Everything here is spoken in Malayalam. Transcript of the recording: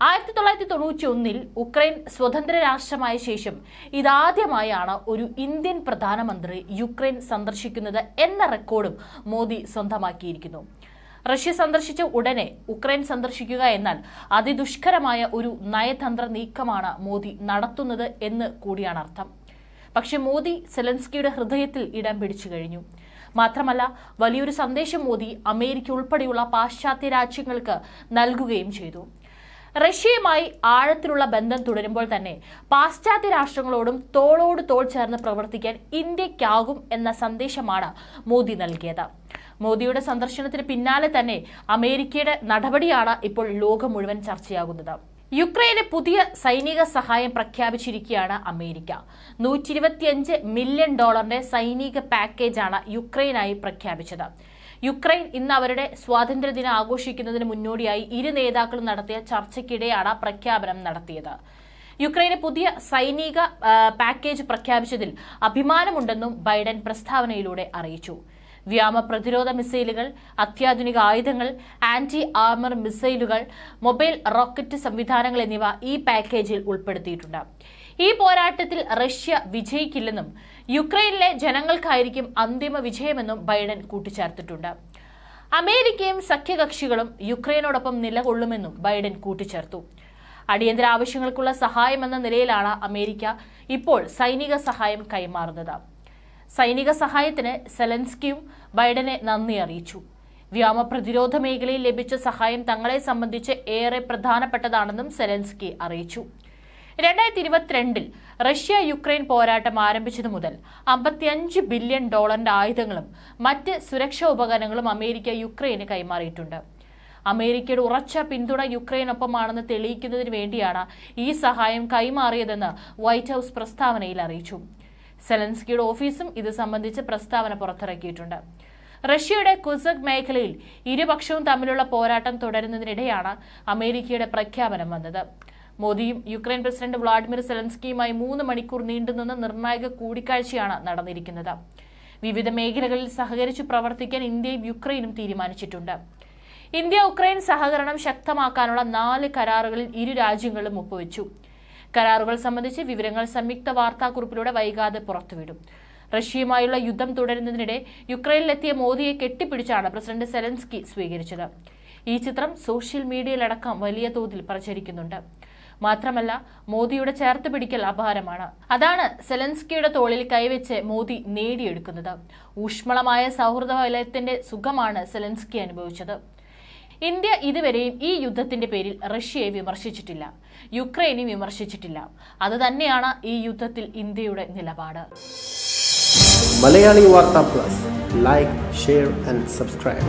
1991 ഉക്രൈൻ സ്വതന്ത്ര രാഷ്ട്രമായ ശേഷം ഇതാദ്യമായാണ് ഒരു ഇന്ത്യൻ പ്രധാനമന്ത്രി യുക്രൈൻ സന്ദർശിക്കുന്നത് എന്ന റെക്കോർഡും മോദി സ്വന്തമാക്കിയിരിക്കുന്നു. റഷ്യ സന്ദർശിച്ച ഉടനെ ഉക്രൈൻ സന്ദർശിക്കുക എന്നാൽ അതിദുഷ്കരമായ ഒരു നയതന്ത്ര നീക്കമാണ് മോദി നടത്തുന്നത് എന്ന് കൂടിയാണ് അർത്ഥം. പക്ഷെ മോദി സെലൻസ്കിയുടെ ഹൃദയത്തിൽ ഇടം പിടിച്ചു കഴിഞ്ഞു. മാത്രമല്ല, വലിയൊരു സന്ദേശം മോദി അമേരിക്ക ഉൾപ്പെടെയുള്ള പാശ്ചാത്യ രാജ്യങ്ങൾക്ക് നൽകുകയും ചെയ്തു. റഷ്യയുമായി ആഴത്തിലുള്ള ബന്ധം തുടരുമ്പോൾ തന്നെ പാശ്ചാത്യ രാഷ്ട്രങ്ങളോടും തോളോട് തോൾ ചേർന്ന് പ്രവർത്തിക്കാൻ ഇന്ത്യക്കാകും എന്ന സന്ദേശമാണ് മോദി നൽകിയത്. മോദിയുടെ സന്ദർശനത്തിന് പിന്നാലെ തന്നെ അമേരിക്കയുടെ നടപടിയാണ് ഇപ്പോൾ ലോകം മുഴുവൻ ചർച്ചയാകുന്നത്. യുക്രൈന് പുതിയ സൈനിക സഹായം പ്രഖ്യാപിച്ചിരിക്കുകയാണ് അമേരിക്ക. $125 മില്യൺ സൈനിക പാക്കേജാണ് യുക്രൈനായി പ്രഖ്യാപിച്ചത്. യുക്രൈൻ ഇന്ന് അവരുടെ സ്വാതന്ത്ര്യദിനം ആഘോഷിക്കുന്നതിന് മുന്നോടിയായി ഇരു നേതാക്കളും നടത്തിയ ചർച്ചയ്ക്കിടെയാണ് പ്രഖ്യാപനം നടത്തിയത്. യുക്രൈന് പുതിയ സൈനിക പാക്കേജ് പ്രഖ്യാപിച്ചതിൽ അഭിമാനമുണ്ടെന്നും ബൈഡൻ പ്രസ്താവനയിലൂടെ അറിയിച്ചു. വ്യോമ പ്രതിരോധ മിസൈലുകൾ, അത്യാധുനിക ആയുധങ്ങൾ, ആന്റി ആർമർ മിസൈലുകൾ, മൊബൈൽ റോക്കറ്റ് സംവിധാനങ്ങൾ എന്നിവ ഈ പാക്കേജിൽ ഉൾപ്പെടുത്തിയിട്ടുണ്ട്. ഈ പോരാട്ടത്തിൽ റഷ്യ വിജയിക്കില്ലെന്നും യുക്രൈനിലെ ജനങ്ങൾക്കായിരിക്കും അന്തിമ വിജയമെന്നും ബൈഡൻ കൂട്ടിച്ചേർത്തിട്ടുണ്ട്. അമേരിക്കയും സഖ്യകക്ഷികളും യുക്രൈനോടൊപ്പം നിലകൊള്ളുമെന്നും ബൈഡൻ കൂട്ടിച്ചേർത്തു. അടിയന്തര ആവശ്യങ്ങൾക്കുള്ള സഹായമെന്ന നിലയിലാണ് അമേരിക്ക ഇപ്പോൾ സൈനിക സഹായം കൈമാറുന്നത്. സൈനിക സഹായത്തിന് സെലൻസ്കിയും ബൈഡനെ നന്ദി അറിയിച്ചു. വ്യോമ പ്രതിരോധ മേഖലയിൽ ലഭിച്ച സഹായം തങ്ങളെ സംബന്ധിച്ച് ഏറെ പ്രധാനപ്പെട്ടതാണെന്നും സെലൻസ്കി അറിയിച്ചു. 2022 റഷ്യ യുക്രൈൻ പോരാട്ടം ആരംഭിച്ചതു മുതൽ $55 ബില്യൺ ആയുധങ്ങളും മറ്റ് സുരക്ഷാ ഉപകരണങ്ങളും അമേരിക്ക യുക്രൈന് കൈമാറിയിട്ടുണ്ട്. അമേരിക്കയുടെ ഉറച്ച പിന്തുണ യുക്രൈനൊപ്പമാണെന്ന് തെളിയിക്കുന്നതിന് വേണ്ടിയാണ് ഈ സഹായം കൈമാറിയതെന്ന് വൈറ്റ് ഹൌസ് പ്രസ്താവനയിൽ അറിയിച്ചു. സെലൻസ്കിയുടെ ഓഫീസും ഇത് സംബന്ധിച്ച് പ്രസ്താവന പുറത്തിറക്കിയിട്ടുണ്ട്. റഷ്യയുടെ കുസക് മേഖലയിൽ ഇരുപക്ഷവും തമ്മിലുള്ള പോരാട്ടം തുടരുന്നതിനിടെയാണ് അമേരിക്കയുടെ പ്രഖ്യാപനം വന്നത്. മോദിയും യുക്രൈൻ പ്രസിഡന്റ് വ്ളാഡിമിർ സെലൻസ്കിയുമായി 3 മണിക്കൂർ നീണ്ടുനിന്ന നിർണായക കൂടിക്കാഴ്ചയാണ് നടന്നിരിക്കുന്നത്. വിവിധ മേഖലകളിൽ സഹകരിച്ചു പ്രവർത്തിക്കാൻ ഇന്ത്യയും യുക്രൈനും തീരുമാനിച്ചിട്ടുണ്ട്. ഇന്ത്യ ഉക്രൈൻ സഹകരണം ശക്തമാക്കാനുള്ള 4 കരാറുകളിൽ ഇരു രാജ്യങ്ങളും ഒപ്പുവെച്ചു. കരാറുകൾ സംബന്ധിച്ച് വിവരങ്ങൾ സംയുക്ത വാർത്താക്കുറിപ്പിലൂടെ വൈകാതെ പുറത്തുവിടും. റഷ്യയുമായുള്ള യുദ്ധം തുടരുന്നതിനിടെ യുക്രൈനിലെത്തിയ മോദിയെ കെട്ടിപ്പിടിച്ചാണ് പ്രസിഡന്റ് സെലൻസ്കി സ്വീകരിച്ചത്. ഈ ചിത്രം സോഷ്യൽ മീഡിയയിലടക്കം വലിയ തോതിൽ പ്രചരിക്കുന്നുണ്ട്. മാത്രമല്ല, മോദിയുടെ ചേർത്ത് പിടിക്കൽ അപാരമാണ്. അതാണ് സെലൻസ്കിയുടെ തോളിൽ കൈവച്ച് മോദി നേടിയെടുക്കുന്നത്. ഊഷ്മളമായ സൗഹൃദ വലയത്തിന്റെ സുഖമാണ് സെലൻസ്കി അനുഭവിച്ചത്. ഇന്ത്യ ഇതുവരെയും ഈ യുദ്ധത്തിന്റെ പേരിൽ റഷ്യയെ വിമർശിച്ചിട്ടില്ല, യുക്രൈനെ വിമർശിച്ചിട്ടില്ല. അത് തന്നെയാണ് ഈ യുദ്ധത്തിൽ ഇന്ത്യയുടെ നിലപാട്. മലയാളി വാർത്ത plus, like, share and subscribe.